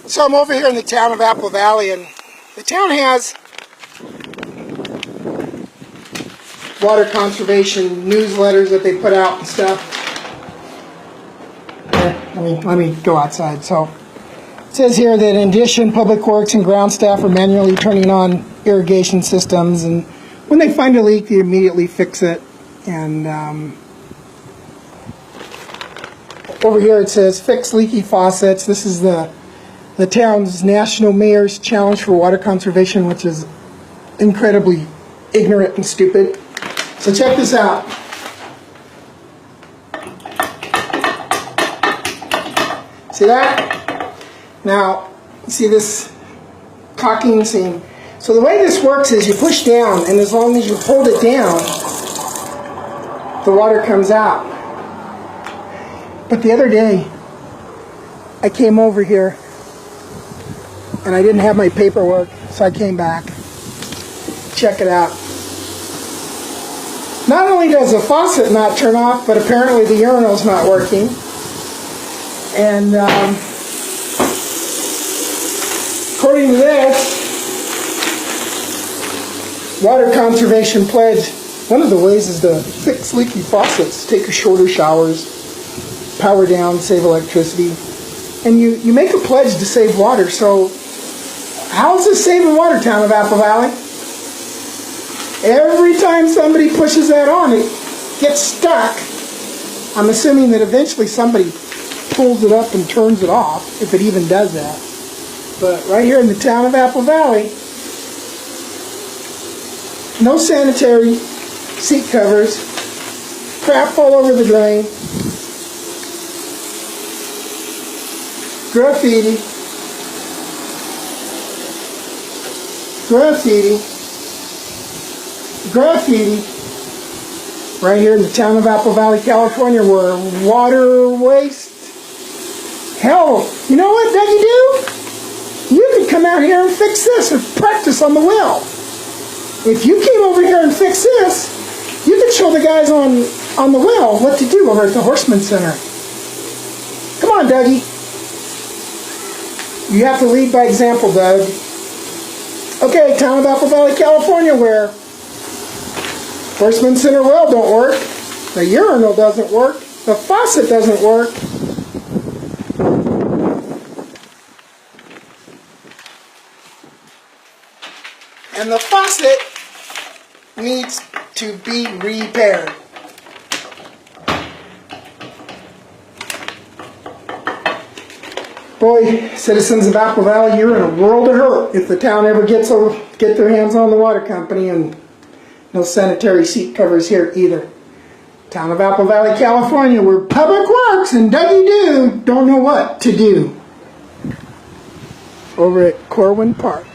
So I'm over here in the town of Apple Valley, and the town has water conservation newsletters that they put out and stuff. Let me go outside. So it says here that in addition, public works and ground staff are manually turning on irrigation systems, and when they find a leak, they immediately fix it. And over here it says fix leaky faucets. This is the town's National Mayor's Challenge for Water Conservation, which is incredibly ignorant and stupid. So check this out. See that? Now, see this caulking seam? So the way this works is you push down, and as long as you hold it down, the water comes out. But the other day, I came over here, and I didn't have my paperwork, so I came back. Check it out. Not only does the faucet not turn off, but apparently the urinal's not working. And according to this water conservation pledge, one of the ways is to fix leaky faucets, take shorter showers, power down, save electricity. And you make a pledge to save water. So how is this saving water, town of Apple Valley? Every time somebody pushes that on, it gets stuck. I'm assuming that eventually somebody pulls it up and turns it off, if it even does that. But right here in the town of Apple Valley, no sanitary seat covers, crap all over the drain, graffiti, right here in the town of Apple Valley, California, where water waste. Hell, you know what Dougie do? You could come out here and fix this or practice on the well. If you came over here and fixed this, you could show the guys on the well what to do over at the Horseman Center. Come on, Dougie. You have to lead by example, Doug. Okay, town of Apple Valley, California, where Horseman Center well don't work, the urinal doesn't work, the faucet doesn't work. And the faucet needs to be repaired. Boy, citizens of Apple Valley, you're in a world of hurt if the town ever get their hands on the water company, and no sanitary seat covers here either. Town of Apple Valley, California, where Public Works and Dougie Do don't know what to do. Over at Corwin Park.